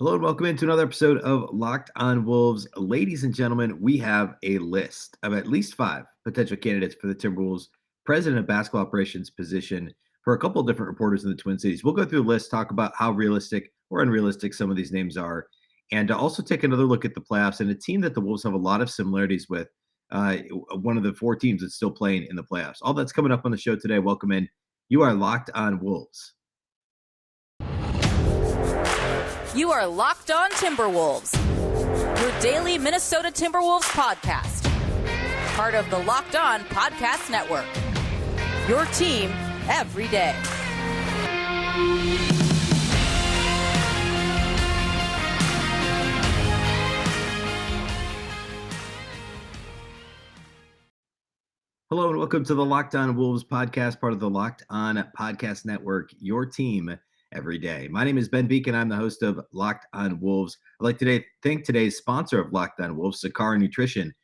Hello and welcome into another episode of Locked on Wolves. Ladies and gentlemen, we have a list of at least 5 potential candidates for the Timberwolves president of basketball operations position for a couple of different reporters in the Twin Cities. We'll go through the list, talk about how realistic or unrealistic some of these names are, and also take another look at the playoffs and a team that the Wolves have a lot of similarities with. One of the 4 teams that's still playing in the playoffs. All that's coming up on the show today. Welcome in. You are Locked on Wolves. You are Locked on Timberwolves, your daily Minnesota Timberwolves podcast. Part of the Locked on Podcast Network. Your team every day. Hello and welcome to the Locked on Wolves podcast, part of the Locked on Podcast Network, your team every day. My name is Ben Beecken. I'm the host of Locked on Wolves. I'd like to thank today's sponsor of Locked on Wolves, Sakara Nutrition.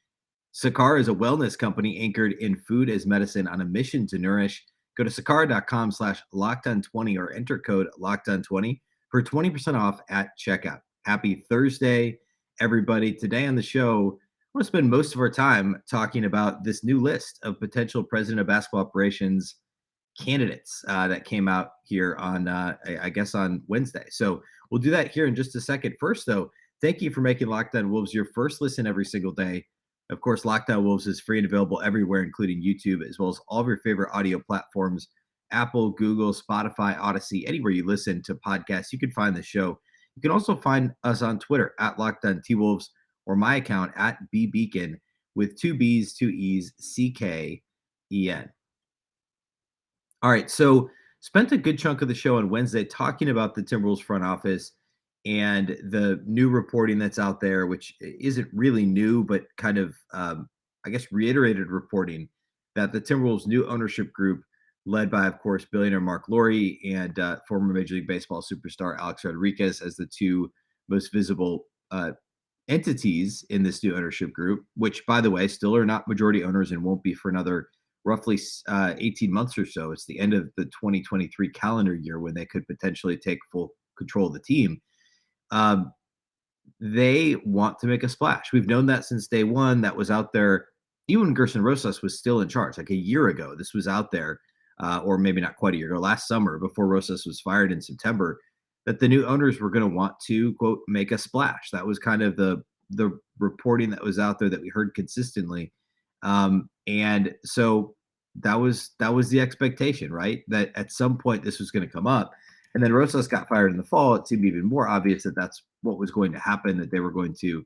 Sakara is a wellness company anchored in food as medicine on a mission to nourish. Go to sakara.com/lockedon20 or enter code lockedon20 for 20% off at checkout. Happy Thursday, everybody. Today on the show, I want to spend most of our time talking about this new list of potential president of basketball operations candidates that came out here on, I guess, on Wednesday. So we'll do that here in just a second. First, though, thank you for making Locked on Wolves your first listen every single day. Of course, Locked on Wolves is free and available everywhere, including YouTube, as well as all of your favorite audio platforms, Apple, Google, Spotify, Odyssey, anywhere you listen to podcasts, you can find the show. You can also find us on Twitter at Locked on T-Wolves or my account at Beecken with 2 B's, 2 E's, CKEN. All right, so spent a good chunk of the show on Wednesday talking about the Timberwolves front office and the new reporting that's out there, which isn't really new, but kind of, I guess, reiterated reporting that the Timberwolves' new ownership group, led by, of course, billionaire Mark Lore and former Major League Baseball superstar Alex Rodriguez as the 2 most visible entities in this new ownership group, which, by the way, still are not majority owners and won't be for another roughly 18 months or so. It's the end of the 2023 calendar year when they could potentially take full control of the team. They want to make a splash. We've known that since day one. That was out there. Even Gerson Rosas was still in charge, like a year ago. This was out there, or maybe not quite a year ago, last summer, before Rosas was fired in September, that the new owners were going to want to, quote, make a splash. That was kind of the reporting that was out there that we heard consistently. And so that was the expectation, right? That at some point this was going to come up. And then Rosas got fired in the fall. It seemed even more obvious that that's what was going to happen, that they were going to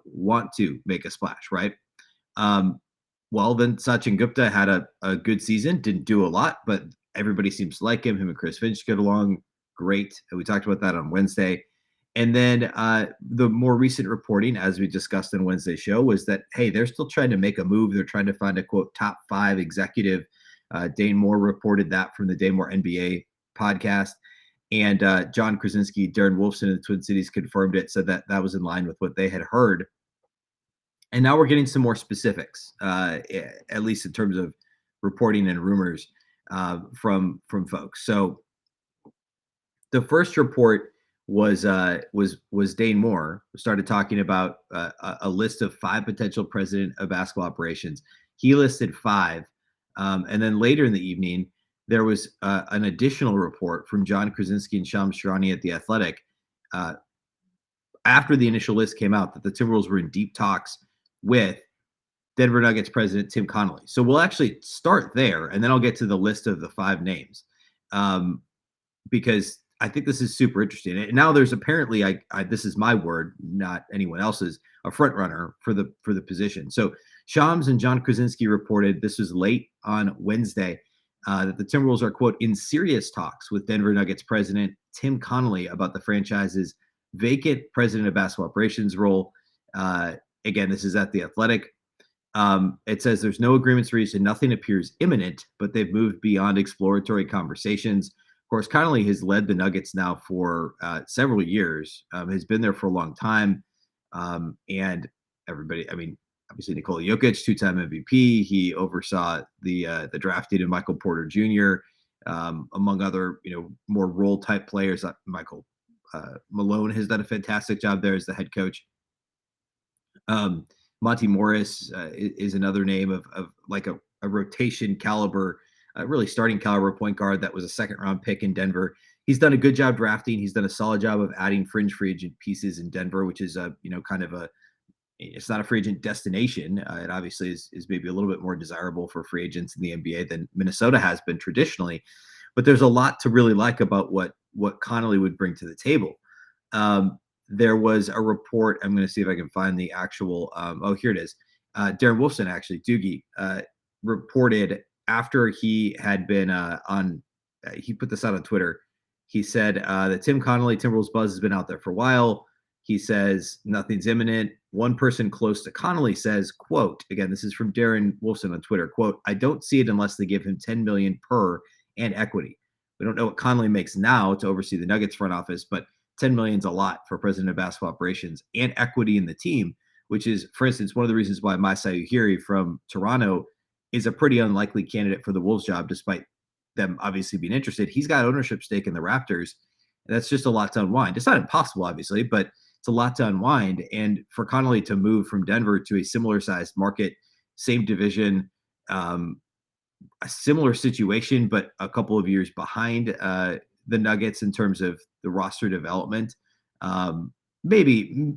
want to make a splash, right? Well, then Sachin Gupta had a good season, didn't do a lot, but everybody seems to like him. Him and Chris Finch get along great. And we talked about that on Wednesday. And then the more recent reporting, as we discussed in Wednesday's show, was that, hey, they're still trying to make a move. They're trying to find a, quote, top 5 executive. Dane Moore reported that from the Dane Moore NBA podcast. And John Krasinski, Darren Wolfson in the Twin Cities confirmed it, said that that was in line with what they had heard. And now we're getting some more specifics, at least in terms of reporting and rumors from folks. So the first report was Dane Moore, who started talking about a list of 5 potential president of basketball operations. He listed 5. And then later in the evening, there was an additional report from John Krasinski and Shams Charania at The Athletic after the initial list came out that the Timberwolves were in deep talks with Denver Nuggets president Tim Connelly. So we'll actually start there, and then I'll get to the list of the 5 names because I think this is super interesting. And now there's apparently, this is my word, not anyone else's, a front runner for the position. So Shams and John Krasinski reported, this was late on Wednesday, that the Timberwolves are, quote, in serious talks with Denver Nuggets president Tim Connelly about the franchise's vacant president of basketball operations role. Again, this is at The Athletic. It says there's no agreements reached and nothing appears imminent, but they've moved beyond exploratory conversations. Of course, Connelly has led the Nuggets now for several years, has been there for a long time. And everybody, I mean, obviously Nikola Jokic, 2-time MVP. He oversaw the drafting of Michael Porter Jr., among other, more role type players. Michael Malone has done a fantastic job there as the head coach. Monty Morris is another name of like a rotation caliber, really starting caliber point guard that was a second round pick in Denver. He's done a good job drafting. He's done a solid job of adding fringe free agent pieces in Denver, which is kind of it's not a free agent destination. It obviously is maybe a little bit more desirable for free agents in the NBA than Minnesota has been traditionally. But there's a lot to really like about what Connelly would bring to the table. There was a report. I'm going to see if I can find the actual. Here it is. Darren Wolfson, actually, Doogie, reported after he had been on. He put this out on Twitter. He said that Tim Connelly, Timberwolves buzz has been out there for a while. He says nothing's imminent. One person close to Connelly says, quote, again, this is from Darren Wolfson on Twitter, quote, I don't see it unless they give him $10 million per and equity. We don't know what Connelly makes now to oversee the Nuggets front office, but $10 million is a lot for president of basketball operations and equity in the team, which is, for instance, one of the reasons why Masai Ujiri from Toronto is a pretty unlikely candidate for the Wolves job, despite them obviously being interested. He's got ownership stake in the Raptors. And that's just a lot to unwind. It's not impossible, obviously, but it's a lot to unwind. And for Connelly to move from Denver to a similar sized market, same division, a similar situation, but a couple of years behind the Nuggets in terms of the roster development. Maybe,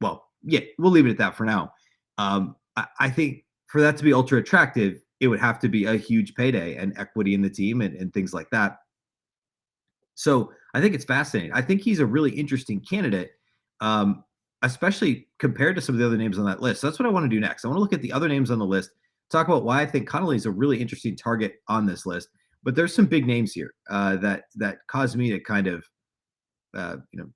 well, yeah, we'll leave it at that for now. I think for that to be ultra attractive, it would have to be a huge payday and equity in the team and things like that. So I think it's fascinating. I think he's a really interesting candidate, especially compared to some of the other names on that list. So that's what I want to do next. I want to look at the other names on the list, talk about why I think Connelly is a really interesting target on this list. But there's some big names here that caused me to kind of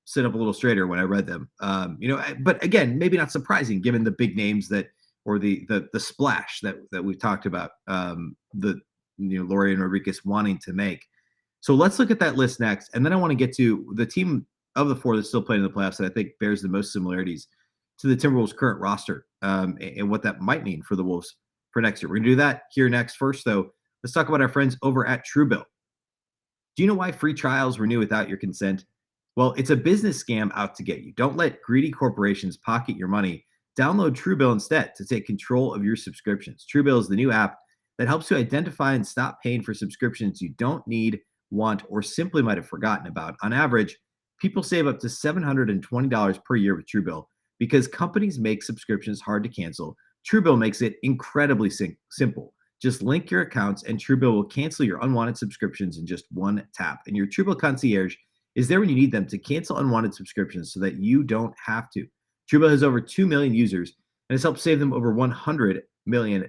sit up a little straighter when I read them. But again, maybe not surprising given the big names that or the splash that we've talked about. Laurie and Rodriguez wanting to make. So let's look at that list next, and then I want to get to the team of the four that's still playing in the playoffs that I think bears the most similarities to the Timberwolves' current roster and what that might mean for the Wolves for next year. We're going to do that here next. First, though, let's talk about our friends over at Truebill. Do you know why free trials renew without your consent? Well, it's a business scam out to get you. Don't let greedy corporations pocket your money. Download Truebill instead to take control of your subscriptions. Truebill is the new app that helps you identify and stop paying for subscriptions you don't need, want, or simply might have forgotten about. On average, people save up to $720 per year with Truebill because companies make subscriptions hard to cancel. Truebill makes it incredibly simple. Just link your accounts and Truebill will cancel your unwanted subscriptions in just one tap. And your Truebill concierge is there when you need them to cancel unwanted subscriptions so that you don't have to. Truebill has over 2 million users and has helped save them over $100 million.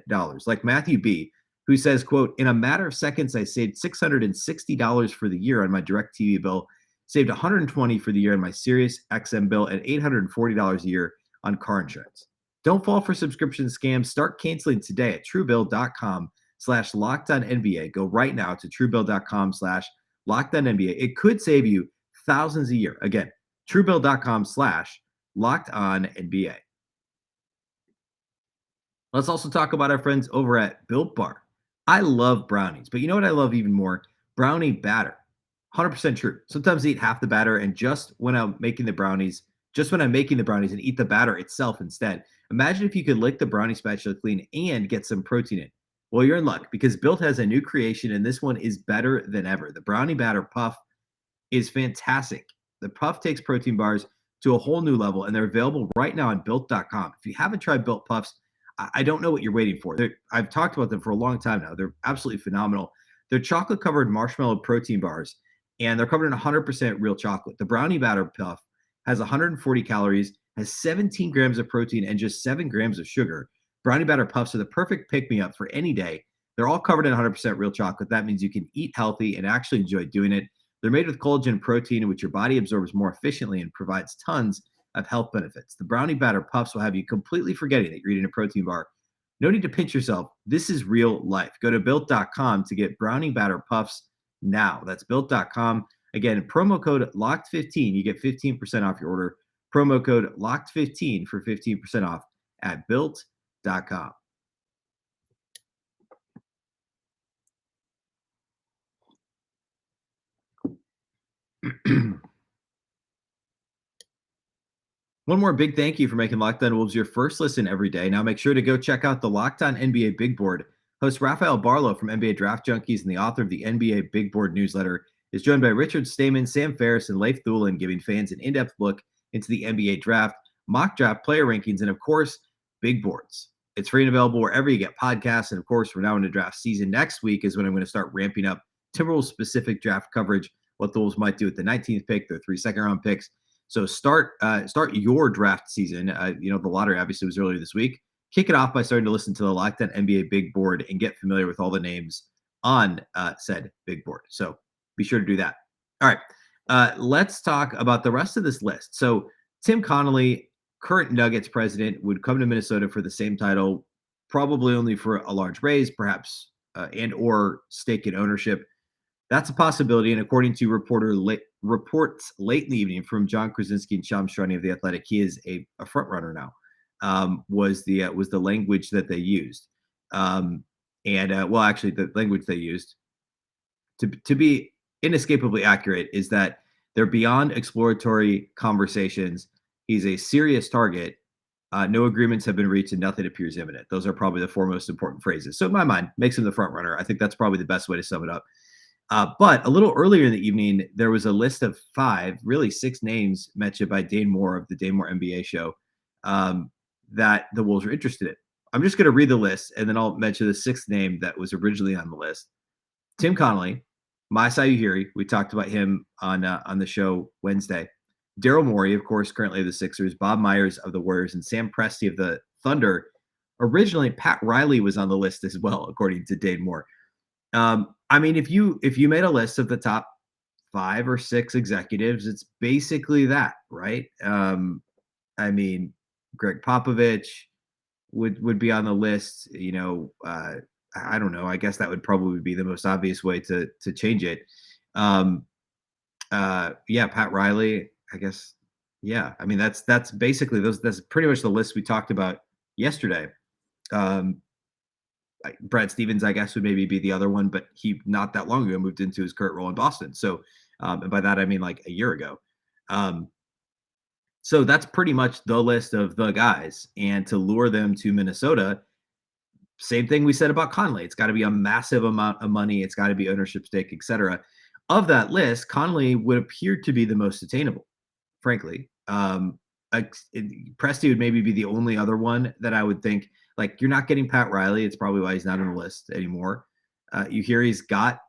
Like Matthew B., who says, quote, in a matter of seconds, I saved $660 for the year on my DirecTV bill, saved $120 for the year on my Sirius XM bill, and $840 a year on car insurance. Don't fall for subscription scams. Start canceling today at truebill.com/LockedOnNBA. Go right now to truebill.com/LockedOnNBA. It could save you thousands a year. Again, truebill.com/LockedOnNBA. Let's also talk about our friends over at Built Bar. I love brownies, but you know what I love even more? Brownie batter. 100% true. Sometimes I eat half the batter, and just when I'm making the brownies and eat the batter itself instead. Imagine if you could lick the brownie spatula clean and get some protein in. Well, you're in luck because Built has a new creation, and this one is better than ever. The brownie batter puff is fantastic. The puff takes protein bars to a whole new level, and they're available right now on Built.com. If you haven't tried Built Puffs, I don't know what you're waiting for. I've talked about them for a long time now. They're absolutely phenomenal. They're chocolate-covered marshmallow protein bars, and they're covered in 100% real chocolate. The brownie batter puff has 140 calories, has 17 grams of protein, and just 7 grams of sugar. Brownie batter puffs are the perfect pick-me-up for any day. They're all covered in 100% real chocolate. That means you can eat healthy and actually enjoy doing it. They're made with collagen and protein, which your body absorbs more efficiently and provides tons of health benefits. The brownie batter puffs will have you completely forgetting that you're eating a protein bar. No need to pinch yourself. This is real life. Go to Built.com to get brownie batter puffs now. That's Built.com. Again, promo code LOCKED15. You get 15% off your order. Promo code LOCKED15 for 15% off at Built.com. One more big thank you for making Locked On Wolves your first listen every day. Now make sure to go check out the Locked On NBA Big Board. Host Rafael Barlow from NBA Draft Junkies and the author of the NBA Big Board newsletter is joined by Richard Stamen, Sam Ferris, and Leif Thulin, giving fans an in-depth look into the NBA draft, mock draft player rankings, and of course, big boards. It's free and available wherever you get podcasts. And of course, we're now into draft season. Next week is when I'm going to start ramping up Timberwolves specific draft coverage, what the Wolves might do with the 19th pick, their 3 second-round picks. So start your draft season. The lottery obviously was earlier this week. Kick it off by starting to listen to the Locked On NBA Big Board and get familiar with all the names on said big board. So be sure to do that. All right, let's talk about the rest of this list. So Tim Connelly, current Nuggets president, would come to Minnesota for the same title, probably only for a large raise, perhaps, and or stake in ownership. That's a possibility, and according to reports late in the evening from John Krasinski and Shams Charania of The Athletic, he is a front runner now. Was the language that they used, actually, the language they used to be inescapably accurate is that they're beyond exploratory conversations. He's a serious target. No agreements have been reached, and nothing appears imminent. Those are probably the 4 most important phrases. So in my mind, makes him the front runner. I think that's probably the best way to sum it up. But a little earlier in the evening, there was a list of 5, really 6 names mentioned by Dane Moore of the Dane Moore NBA show that the Wolves were interested in. I'm just going to read the list, and then I'll mention the 6th name that was originally on the list. Tim Connelly, Masai Ujiri, we talked about him on the show Wednesday. Daryl Morey, of course, currently of the Sixers, Bob Myers of the Warriors, and Sam Presti of the Thunder. Originally, Pat Riley was on the list as well, according to Dane Moore. If you made a list of the top 5 or 6 executives, it's basically that, right? Greg Popovich would be on the list. I don't know. I guess that would probably be the most obvious way to change it. Pat Riley, I guess. Yeah, that's basically those. That's pretty much the list we talked about yesterday. Brad Stevens, I guess, would maybe be the other one, but he not that long ago moved into his current role in Boston. So, and by that I mean like a year ago. So that's pretty much the list of the guys. And to lure them to Minnesota, same thing we said about Conley. It's got to be a massive amount of money. It's got to be ownership stake, etc. Of that list, Conley would appear to be the most attainable, frankly. Presti would maybe be the only other one that I would think, like, you're not getting Pat Riley. It's probably why he's not on the list anymore. You hear he's got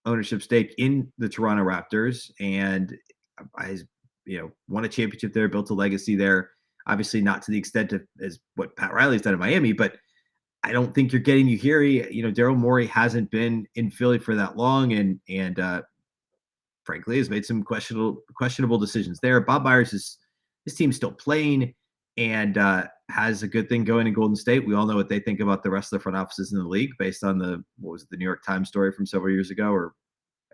ownership stake in the Toronto Raptors and won a championship there, built a legacy there. Obviously not to the extent of as what Pat Riley's done in Miami, but I don't think you're getting Ujiri. Daryl Morey hasn't been in Philly for that long and frankly has made some questionable decisions there. Bob Myers his team's still playing and has a good thing going in Golden State. We all know what they think about the rest of the front offices in the league based on the New York Times story from several years ago, or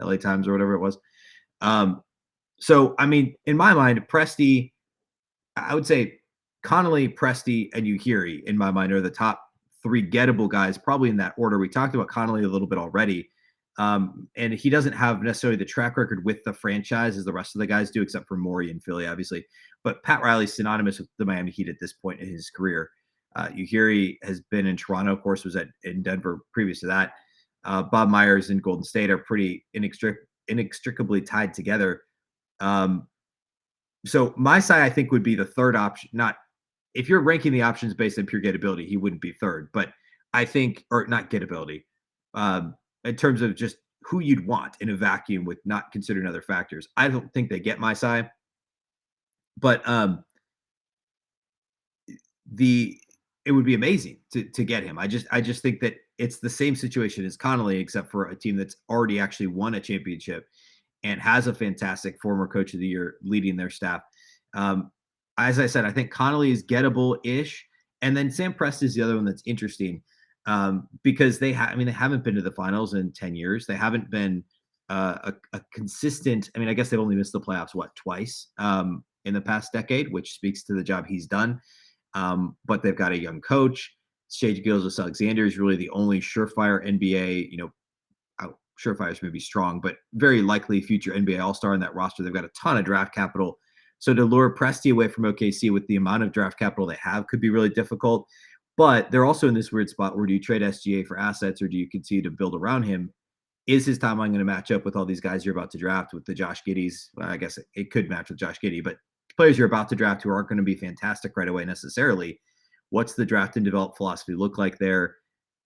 LA Times or whatever it was. In my mind, Presti, I would say Connelly, Presti, and Ujiri in my mind are the top 3 gettable guys, probably in that order. We talked about Connelly a little bit already. And he doesn't have necessarily the track record with the franchise as the rest of the guys do, except for Morey and Philly, obviously. But Pat Riley's synonymous with the Miami Heat at this point in his career. Ujiri has been in Toronto, of course, was in Denver previous to that. Bob Myers and Golden State are pretty inextricably tied together. So my side, I think, would be the third option. Not if you're ranking the options based on pure gettability, he wouldn't be third. But I think, or not gettability, in terms of just who you'd want in a vacuum with not considering other factors. I don't think they get my side, but it would be amazing to get him. I just think that it's the same situation as Connelly, except for a team that's already actually won a championship and has a fantastic former coach of the year leading their staff. As I said, I think Connelly is gettable-ish, and then Sam Presti is the other one that's interesting. Because they haven't been to the finals in 10 years. They haven't been a consistent. I guess they've only missed the playoffs twice in the past decade, which speaks to the job he's done. But they've got a young coach. Shai Gilgeous-Alexander is really the only surefire NBA. Surefire is maybe strong, but very likely future NBA All-Star in that roster. They've got a ton of draft capital So to lure Presti away from OKC with the amount of draft capital they have could be really difficult. But they're also in this weird spot where do you trade SGA for assets or do you continue to build around him? Is his timeline going to match up with all these guys you're about to draft with the Josh Giddeys? Well, I guess it could match with Josh Giddey, but players you're about to draft who aren't going to be fantastic right away necessarily. What's the draft and develop philosophy look like there?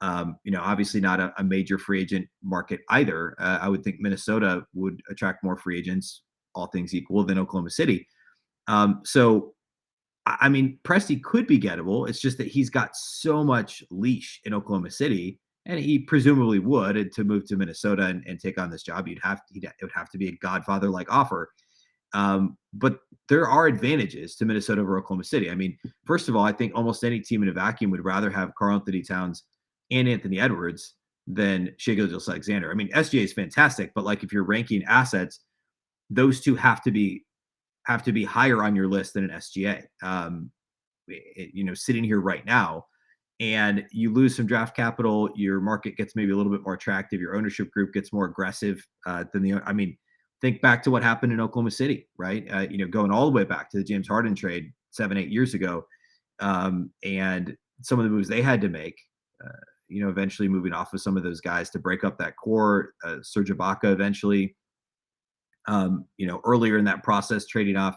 Obviously not a major free agent market either. I would think Minnesota would attract more free agents, all things equal, than Oklahoma City. Presti could be gettable. It's just that he's got so much leash in Oklahoma City, and he presumably would to move to Minnesota and take on this job. It would have to be a Godfather-like offer. But there are advantages to Minnesota over Oklahoma City. I mean, first of all, I think almost any team in a vacuum would rather have Karl-Anthony Towns and Anthony Edwards than Shai Gilgeous-Alexander. I mean, SGA is fantastic, but like if you're ranking assets, those two have to be higher on your list than an SGA. Sitting here right now, and you lose some draft capital, your market gets maybe a little bit more attractive, your ownership group gets more aggressive think back to what happened in Oklahoma City, right? Going all the way back to the James Harden trade 7-8 years ago, and some of the moves they had to make. Eventually moving off of some of those guys to break up that core. Serge Ibaka eventually. Earlier in that process, trading off,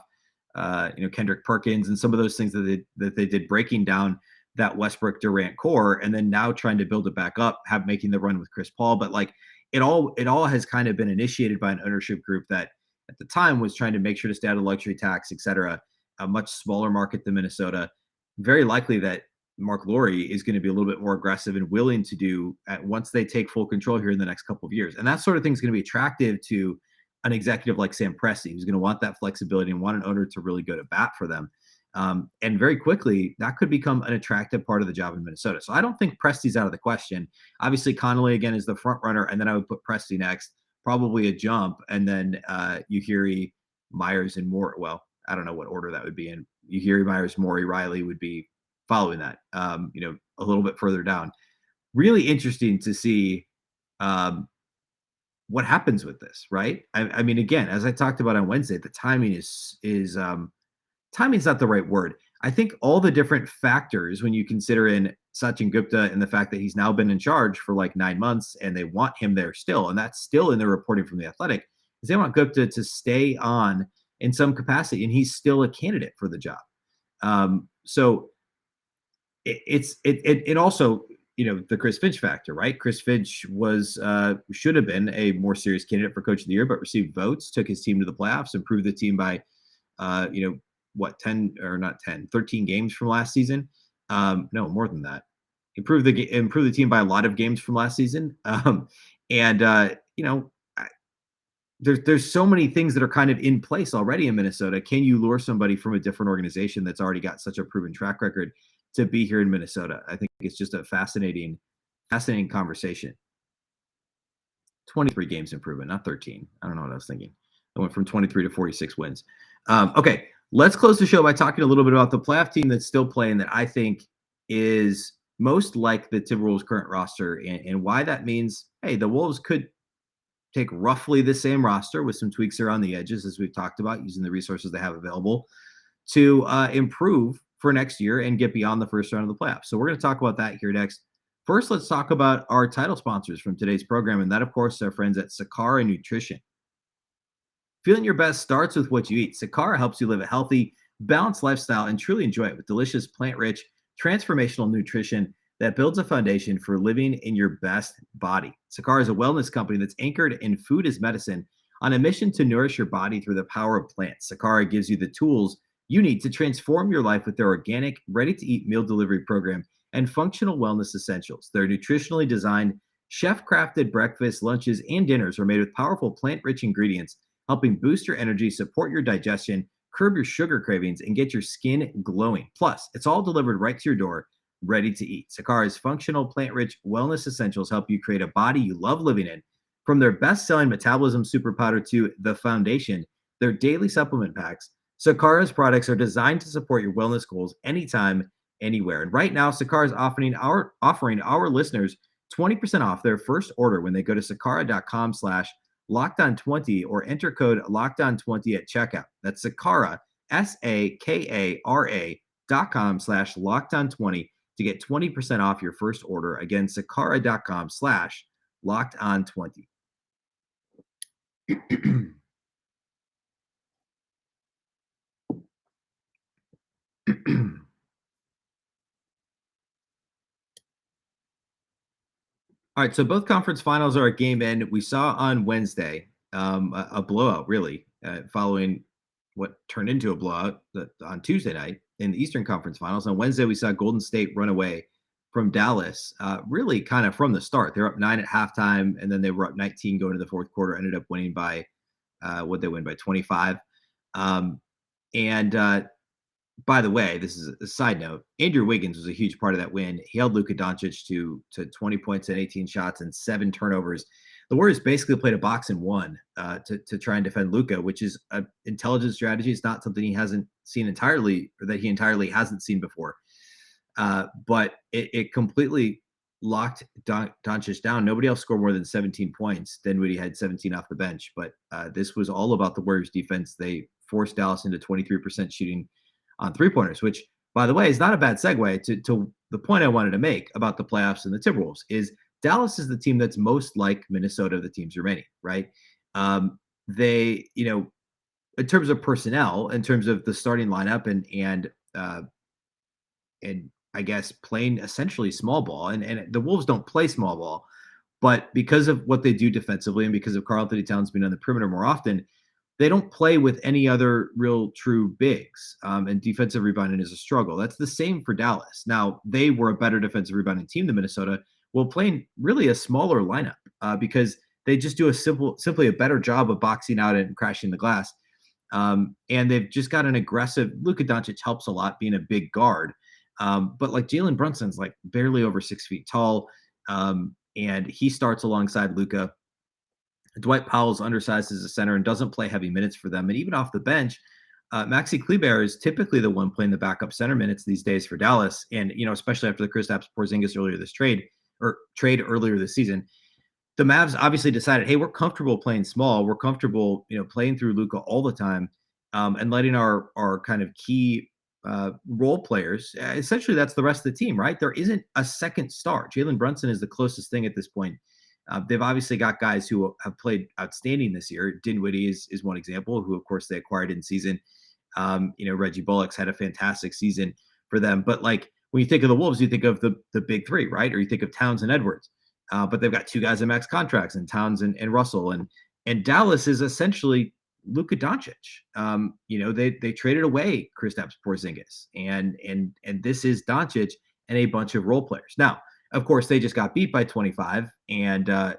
Kendrick Perkins and some of those things that they did, breaking down that Westbrook Durant core, and then now trying to build it back up, making the run with Chris Paul. But like it all has kind of been initiated by an ownership group that at the time was trying to make sure to stay out of luxury tax, et cetera. A much smaller market than Minnesota. Very likely that Mark Lore is going to be a little bit more aggressive and willing to do once they take full control here in the next couple of years. And that sort of thing is going to be attractive to an executive like Sam Presti, who's going to want that flexibility and want an owner to really go to bat for them. And very quickly, that could become an attractive part of the job in Minnesota. So I don't think Presti's out of the question. Obviously, Connelly, again, is the front runner, and then I would put Presti next, probably a jump, and then Ujiri, Myers, and Moore. Well, I don't know what order that would be in. Ujiri, Myers, Morey, Riley would be following that, a little bit further down. Really interesting to see what happens with this, right? I mean, again, as I talked about on Wednesday, the timing is timing's not the right word. I think all the different factors when you consider in Sachin Gupta and the fact that he's now been in charge for like 9 months and they want him there still, and that's still in their reporting from The Athletic, is they want Gupta to stay on in some capacity, and he's still a candidate for the job. So it also, the Chris Finch factor, right? Chris Finch should have been a more serious candidate for Coach of the Year, but received votes, took his team to the playoffs, improved the team by, 13 games from last season. No, more than that. Improved the team by a lot of games from last season. There's so many things that are kind of in place already in Minnesota. Can you lure somebody from a different organization that's already got such a proven track record to be here in Minnesota? I think it's just a fascinating conversation. 23 games improvement, not 13. I don't know what I was thinking. I went from 23 to 46 wins. Okay, let's close the show by talking a little bit about the playoff team that's still playing that I think is most like the Timberwolves' current roster, and why that means, hey, the Wolves could take roughly the same roster with some tweaks around the edges, as we've talked about, using the resources they have available to improve for next year and get beyond the first round of the playoffs. So we're going to talk about that here next. First, let's talk about our title sponsors from today's program, and that, of course, is our friends at Sakara Nutrition. Feeling your best starts with what you eat. Sakara helps you live a healthy, balanced lifestyle and truly enjoy it with delicious, plant-rich, transformational nutrition that builds a foundation for living in your best body. Sakara is a wellness company that's anchored in food as medicine on a mission to nourish your body through the power of plants. Sakara gives you the tools you need to transform your life with their organic, ready-to-eat meal delivery program and functional wellness essentials. Their nutritionally designed, chef-crafted breakfasts, lunches, and dinners are made with powerful plant-rich ingredients, helping boost your energy, support your digestion, curb your sugar cravings, and get your skin glowing. Plus, it's all delivered right to your door, ready to eat. Sakara's functional, plant-rich wellness essentials help you create a body you love living in. From their best-selling Metabolism Super Powder to The Foundation, their daily supplement packs, Sakara's products are designed to support your wellness goals anytime, anywhere. And right now, Sakara is offering our listeners 20% off their first order when they go to sakara.com/LockedOn20 or enter code LockedOn20 at checkout. That's Sakara, sakara.com/lockdown20 to get 20% off your first order. Again, sakara.com/lockdown20. All right, so both conference finals are a game in. We saw on Wednesday a blowout, really, following what turned into a blowout on Tuesday night in the Eastern Conference Finals. On Wednesday, we saw Golden State run away from Dallas, really kind of from the start. They were up 9 at halftime, and then they were up 19 going to the fourth quarter. Ended up winning by what they win by 25. And By the way, this is a side note. Andrew Wiggins was a huge part of that win. He held Luka Doncic to 20 points and 18 shots and 7 turnovers. The Warriors basically played a box and one to try and defend Luka, which is an intelligent strategy. It's not something he hasn't seen entirely, or that he entirely hasn't seen before. But it completely locked Doncic down. Nobody else scored more than 17 points. Dinwiddie had 17 off the bench, but this was all about the Warriors' defense. They forced Dallas into 23% shooting on three-pointers, which, by the way, is not a bad segue to the point I wanted to make about the playoffs and the Timberwolves. Is Dallas is the team that's most like Minnesota of the teams remaining, right? They, in terms of personnel, in terms of the starting lineup and I guess playing essentially small ball, and the Wolves don't play small ball, but because of what they do defensively and because of Karl-Anthony Towns being on the perimeter more often, they don't play with any other real true bigs, and defensive rebounding is a struggle. That's the same for Dallas. Now, they were a better defensive rebounding team than Minnesota, while playing really a smaller lineup because they just do simply a better job of boxing out and crashing the glass. And they've just got an aggressive. Luka Doncic helps a lot being a big guard, but like Jalen Brunson's like barely over 6 feet tall, and he starts alongside Luka. Dwight Powell's undersized as a center and doesn't play heavy minutes for them. And even off the bench, Maxi Kleber is typically the one playing the backup center minutes these days for Dallas. And, especially after the Kristaps Porzingis trade earlier this season, the Mavs obviously decided, hey, we're comfortable playing small. We're comfortable, playing through Luka all the time, and letting our kind of key role players. Essentially, that's the rest of the team, right? There isn't a second star. Jalen Brunson is the closest thing at this point. They've obviously got guys who have played outstanding this year. Dinwiddie is one example, who, of course, they acquired in season. Reggie Bullock's had a fantastic season for them. But like when you think of the Wolves, you think of the big three, right? Or you think of Towns and Edwards. But they've got two guys in max contracts, and Towns and Russell. And Dallas is essentially Luka Doncic. They traded away Kristaps Porzingis, and this is Doncic and a bunch of role players. Now, of course, they just got beat by 25, and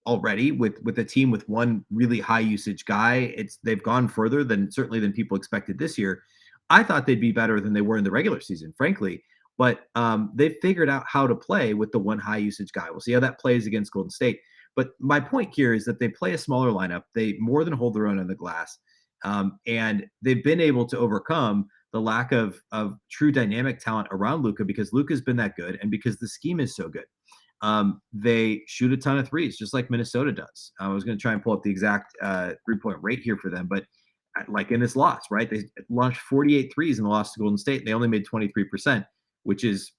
already with a team with one really high usage guy, they've gone further than people expected this year. I thought they'd be better than they were in the regular season, frankly, but they've figured out how to play with the one high usage guy. We'll see how that plays against Golden State. But my point here is that they play a smaller lineup. They more than hold their own on the glass, and they've been able to overcome the lack of true dynamic talent around Luka because Luka's been that good and because the scheme is so good. They shoot a ton of threes, just like Minnesota does. I was going to try and pull up the exact 3-point rate here for them, but like in this loss, right? They launched 48 threes in the loss to Golden State. They only made 23%, which is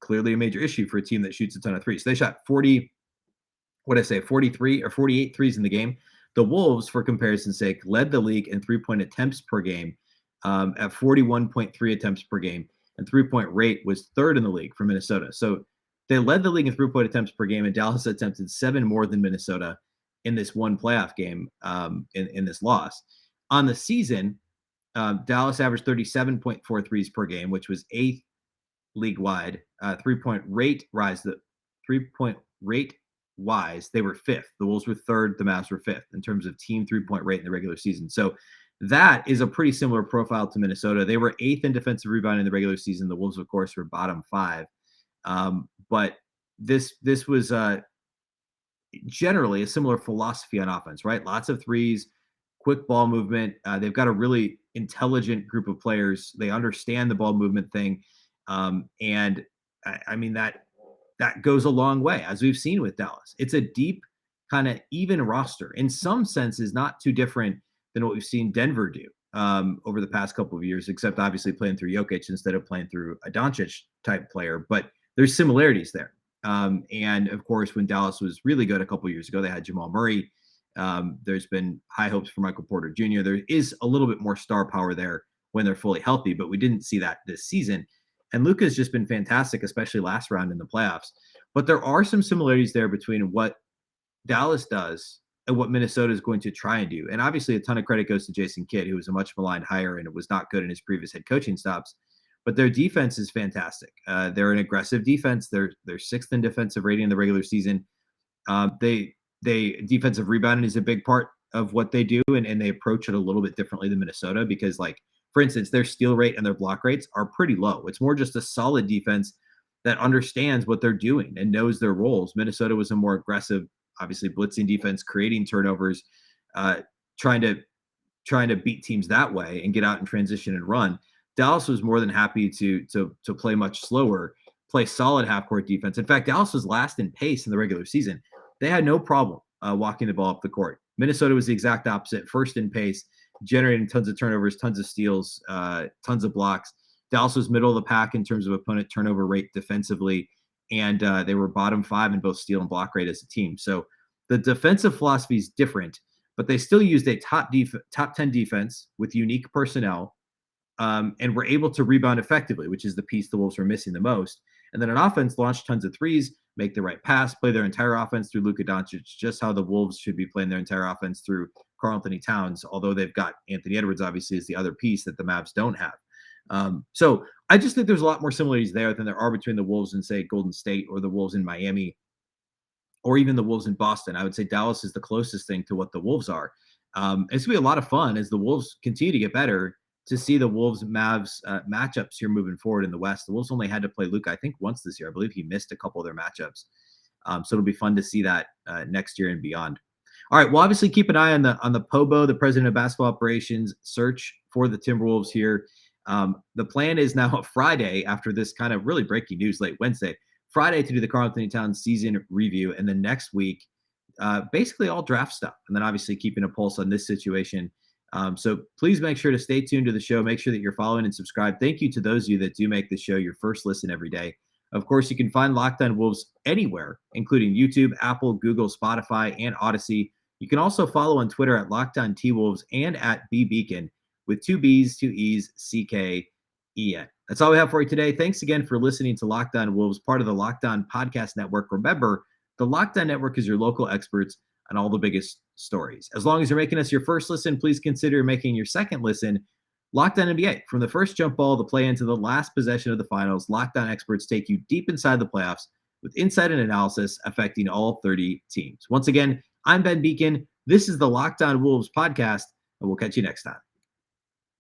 clearly a major issue for a team that shoots a ton of threes. So they shot 43 or 48 threes in the game. The Wolves, for comparison's sake, led the league in 3-point attempts per game at 41.3 attempts per game, and 3-point rate was third in the league for Minnesota. So they led the league in 3-point attempts per game, and Dallas attempted 7 more than Minnesota in this one playoff game in this loss. On the season, Dallas averaged 37.4 threes per game, which was 8th league-wide. 3-point rate wise, they were 5th. The Wolves were 3rd. The Mavs were 5th in terms of team 3-point rate in the regular season. So that is a pretty similar profile to Minnesota. They were 8th in defensive rebound in the regular season. The Wolves, of course, were bottom 5. But this was generally a similar philosophy on offense, right? Lots of threes, quick ball movement. They've got a really intelligent group of players. They understand the ball movement thing. And I mean, that goes a long way, as we've seen with Dallas. It's a deep, kind of even roster. In some senses, not too different than what we've seen Denver do. over the past couple of years, except obviously playing through Jokic instead of playing through a Doncic type player. But there's similarities there. And of course, when Dallas was really good a couple of years ago, they had Jamal Murray. There's been high hopes for Michael Porter Jr. There is a little bit more star power there when they're fully healthy, but we didn't see that this season. And Luka's just been fantastic, especially last round in the playoffs. But there are some similarities there between what Dallas does and what Minnesota is going to try and do. And obviously, a ton of credit goes to Jason Kidd, who was a much maligned hire and was not good in his previous head coaching stops. But their defense is fantastic. They're an aggressive defense. They're sixth in defensive rating in the regular season. They defensive rebounding is a big part of what they do, and they approach it a little bit differently than Minnesota because, like, for instance, their steal rate and their block rates are pretty low. It's more just a solid defense that understands what they're doing and knows their roles. Minnesota was a more aggressive, obviously blitzing defense, creating turnovers, trying to beat teams that way and get out and transition and run. Dallas was more than happy to play much slower, play solid half-court defense. In fact, Dallas was last in pace in the regular season. They had no problem walking the ball up the court. Minnesota was the exact opposite, first in pace, generating tons of turnovers, tons of steals, tons of blocks. Dallas was middle of the pack in terms of opponent turnover rate defensively, and they were bottom 5 in both steal and block rate as a team. So the defensive philosophy is different, but they still used a top 10 defense with unique personnel, and were able to rebound effectively, which is the piece the Wolves were missing the most. And then on offense, launched tons of threes, make the right pass, play their entire offense through Luka Doncic, just how the Wolves should be playing their entire offense through Karl-Anthony Towns, although they've got Anthony Edwards, obviously, is the other piece that the Mavs don't have. So I just think there's a lot more similarities there than there are between the Wolves and, say, Golden State or the Wolves in Miami or even the Wolves in Boston. I would say Dallas is the closest thing to what the Wolves are. It's going to be a lot of fun as the Wolves continue to get better to see the Wolves-Mavs matchups here moving forward in the West. The Wolves only had to play Luka, I think, once this year. I believe he missed a couple of their matchups. So it'll be fun to see that next year and beyond. All right, we'll obviously keep an eye on the POBO, the President of Basketball Operations, search for the Timberwolves here. The plan is now Friday, after this kind of really breaking news late Wednesday, Friday to do the Karl-Anthony Towns season review, and then next week, basically all draft stuff, and then obviously keeping a pulse on this situation. So please make sure to stay tuned to the show. Make sure that you're following and subscribed. Thank you to those of you that do make the show your first listen every day. Of course, you can find Locked On Wolves anywhere, including YouTube, Apple, Google, Spotify, and Odyssey. You can also follow on Twitter at Locked On T-Wolves and at Beecken with 2 B's, 2 E's, C-K-E-N. That's all we have for you today. Thanks again for listening to Locked On Wolves, part of the Locked On Podcast Network. Remember, the Locked On Network is your local experts on all the biggest stories. As long as you're making us your first listen, please consider making your second listen Locked On NBA. From the first jump ball to play into the last possession of the finals, Locked On experts take you deep inside the playoffs with insight and analysis affecting all 30 teams. Once again, I'm Ben Beecken. This is the Locked On Wolves podcast, and we'll catch you next time.